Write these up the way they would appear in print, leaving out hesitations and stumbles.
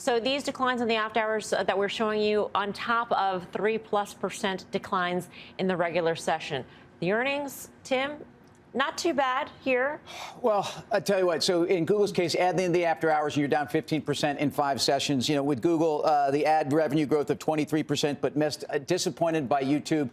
So these declines in the after hours that we're showing you on top of 3+% declines in the regular session. The earnings, Tim, not too bad here. Well, I tell you what, so in Google's case, add in the after hours, and you're down 15% in 5 sessions. You know, with Google, the ad revenue growth of 23%, but missed, disappointed by YouTube.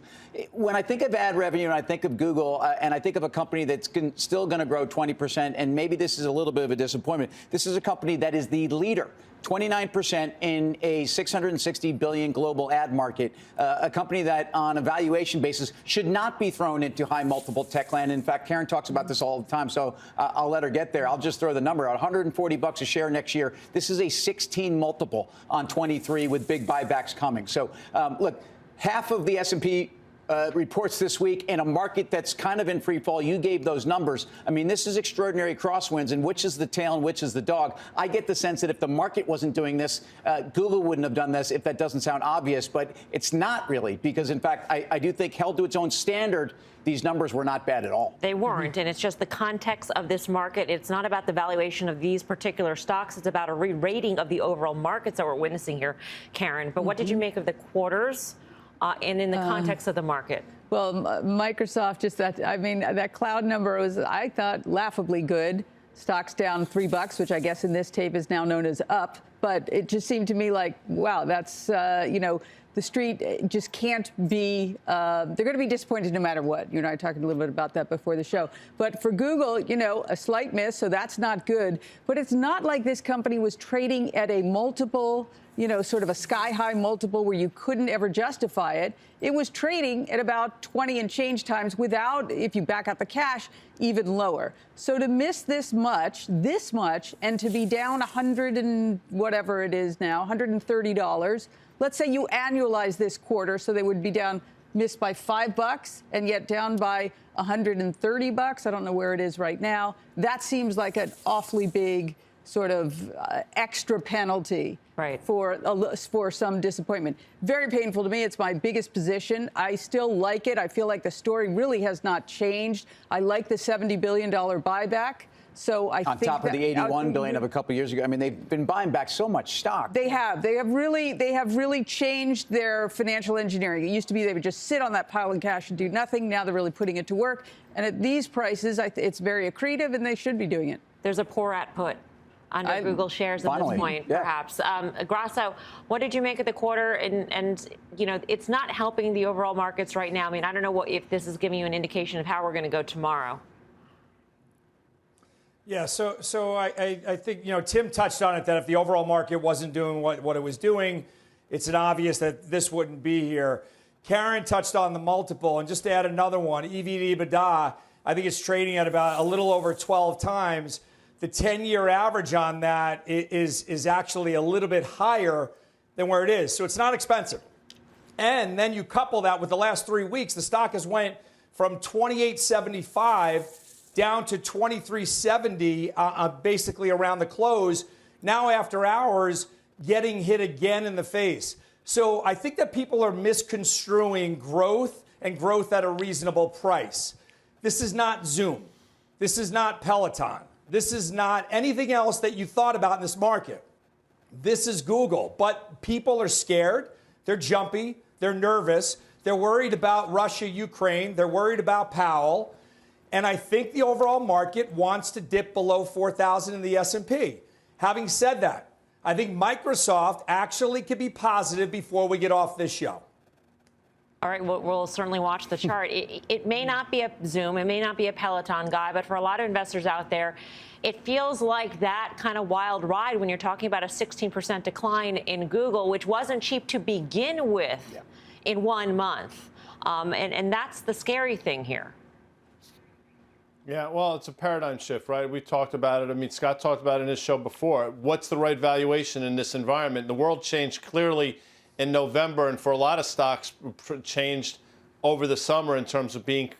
When I think of ad revenue and I think of Google and I think of a company that's still going to grow 20%, and maybe this is a little bit of a disappointment, this is a company that is the leader. 29% in a $660 billion global ad market, a company that on a valuation basis should not be thrown into high multiple tech land. In fact, Karen talks about this all the time, so I'll let her get there. I'll just throw the number out. $140 a share next year. This is a 16 multiple on 23 with big buybacks coming. So, look, half of the S&P reports this week in a market that's kind of in free fall. You gave those numbers. I mean, this is extraordinary crosswinds, and which is the tail and which is the dog. I get the sense that if the market wasn't doing this, Google wouldn't have done this, if that doesn't sound obvious. But it's not really, because, in fact, I do think held to its own standard, these numbers were not bad at all. They weren't, and it's just the context of this market. It's not about the valuation of these particular stocks. It's about a re-rating of the overall markets that we're witnessing here, Karen. But what did you make of the quarters? And in the context of the market? Well, Microsoft, just that, I mean, that cloud number was, I thought, laughably good. Stocks down $3, which I guess in this tape is now known as up. But it just seemed to me like, wow, that's, you know, the street just can't be, they're going to be disappointed no matter what. You and I talked a little bit about that before the show. But for Google, you know, a slight miss, so that's not good. But it's not like this company was trading at a multiple, you know, sort of a sky-high multiple where you couldn't ever justify it. It was trading at about 20 and change times without, if you back out the cash, even lower. So to miss this much, and to be down 100 and whatever it is now, $130, let's say you annualize this quarter, so they would be down, missed by $5 and yet down by $130. I don't know where it is right now. That seems like an awfully big sort of extra penalty for some disappointment. Very painful to me. It's my biggest position. I still like it. I feel like the story really has not changed. I like the $70 billion buyback. So I think on top of the $81 billion of a couple of years ago. I mean, they've been buying back so much stock. They have really changed their financial engineering. It used to be they would just sit on that pile of cash and do nothing. Now they're really putting it to work. And at these prices, it's very accretive, and they should be doing it. There's a poor at put under Google shares at this point, perhaps. Grasso, what did you make of the quarter? And, you know, it's not helping the overall markets right now. I mean, I don't know if this is giving you an indication of how we're going to go tomorrow. Yeah, so I think, you know, Tim touched on it, that if the overall market wasn't doing what it was doing, it's an obvious that this wouldn't be here. Karen touched on the multiple, and just to add another one, EV to EBITDA, I think it's trading at about a little over 12 times. The 10-year average on that is actually a little bit higher than where it is. So it's not expensive. And then you couple that with the last 3 weeks, the stock has went from $28.75 down to $23.70, basically around the close. Now after hours, getting hit again in the face. So I think that people are misconstruing growth and growth at a reasonable price. This is not Zoom. This is not Peloton. This is not anything else that you thought about in this market. This is Google. But people are scared. They're jumpy. They're nervous. They're worried about Russia, Ukraine. They're worried about Powell. And I think the overall market wants to dip below 4,000 in the S&P. Having said that, I think Microsoft actually could be positive before we get off this show. All right, we'll certainly watch the chart. It may not be a Zoom, it may not be a Peloton guy, but for a lot of investors out there, it feels like that kind of wild ride when you're talking about a 16% decline in Google, which wasn't cheap to begin with in 1 month. And that's the scary thing here. Yeah, well, it's a paradigm shift, right? We talked about it. I mean, Scott talked about it in his show before. What's the right valuation in this environment? The world changed clearly in November, and for a lot of stocks, changed over the summer in terms of being,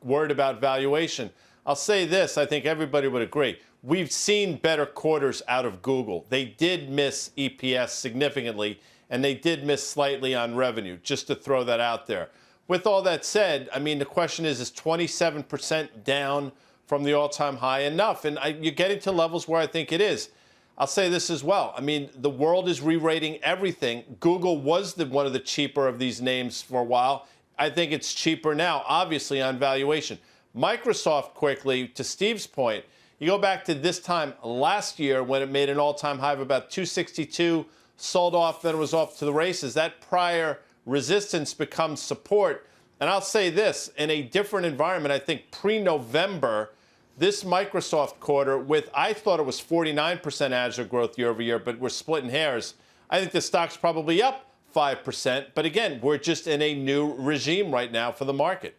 worried about valuation. I'll say this: I think everybody would agree. We've seen better quarters out of Google. They did miss EPS significantly, and they did miss slightly on revenue. Just to throw that out there. With all that said, I mean, the question is 27% down from the all-time high enough? And you're getting to levels where I think it is. I'll say this as well. I mean, the world is re-rating everything. Google was one of the cheaper of these names for a while. I think it's cheaper now, obviously, on valuation. Microsoft, quickly, to Steve's point, you go back to this time last year when it made an all-time high of about 262, sold off, then it was off to the races. That prior resistance becomes support. And I'll say this, in a different environment, I think pre-November, this Microsoft quarter with, I thought it was 49% Azure growth year over year, but we're splitting hairs. I think the stock's probably up 5%. But again, we're just in a new regime right now for the market.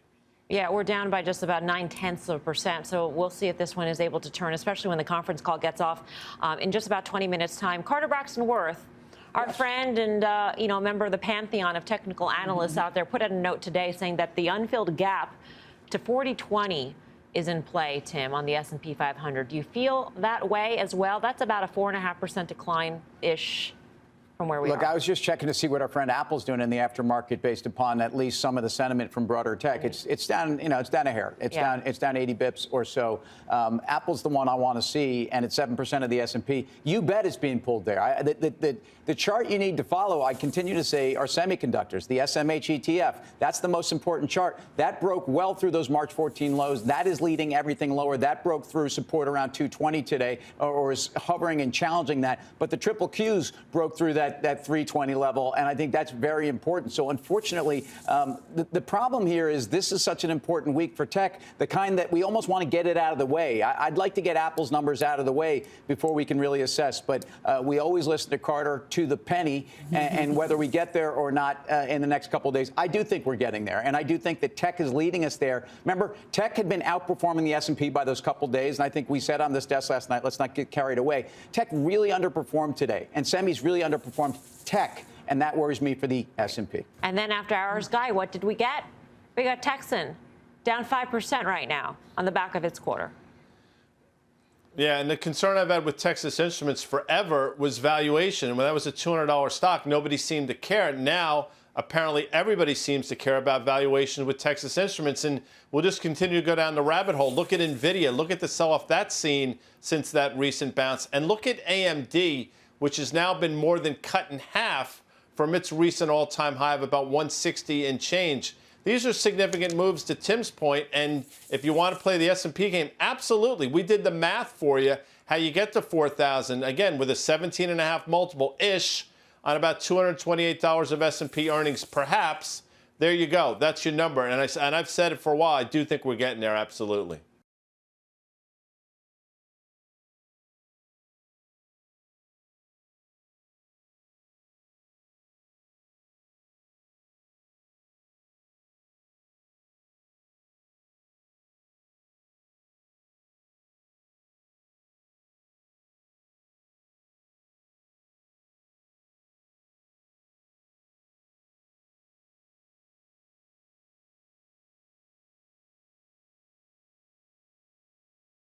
Yeah, we're down by just about 0.9%. So we'll see if this one is able to turn, especially when the conference call gets off in just about 20 minutes' time. Carter Braxton Worth, our friend and member of the pantheon of technical analysts out there, put out a note today saying that the unfilled gap to 4020 is in play, Tim, on the S&P 500. Do you feel that way as well? That's about a 4.5% decline-ish from where we are. Look, I was just checking to see what our friend Apple's doing in the aftermarket based upon at least some of the sentiment from broader tech. It's down, it's down a hair. It's down 80 bips or so. Apple's the one I want to see, and it's 7% of the S&P. You bet it's being pulled there. The chart you need to follow, I continue to say, are semiconductors, the SMH ETF. That's the most important chart. That broke well through those March 14 lows. That is leading everything lower. That broke through support around 220 today, or is hovering and challenging that. But the triple Qs broke through that 320 level, and I think that's very important. So unfortunately, the problem here is this is such an important week for tech, the kind that we almost want to get it out of the way. I'd like to get Apple's numbers out of the way before we can really assess, but we always listen to Carter to the penny, and whether we get there or not in the next couple of days, I do think we're getting there, and I do think that tech is leading us there. Remember, tech had been outperforming the S&P by those couple of days, and I think we said on this desk last night, let's not get carried away. Tech really underperformed today, and semis really underperformed tech, and that worries me for the S&P. And then after hours, Guy, what did we get? We got Texan down 5% right now on the back of its quarter. Yeah, and the concern I've had with Texas Instruments forever was valuation. When that was a $200 stock, nobody seemed to care. Now, apparently, everybody seems to care about valuation with Texas Instruments, and we'll just continue to go down the rabbit hole. Look at NVIDIA. Look at the sell-off that's seen since that recent bounce. And look at AMD, which has now been more than cut in half from its recent all-time high of about 160 and change. These are significant moves, to Tim's point, and if you want to play the S&P game, absolutely. We did the math for you, how you get to 4,000, again, with a 17.5 multiple-ish on about $228 of S&P earnings, perhaps. There you go. That's your number. And I've said it for a while. I do think we're getting there, absolutely.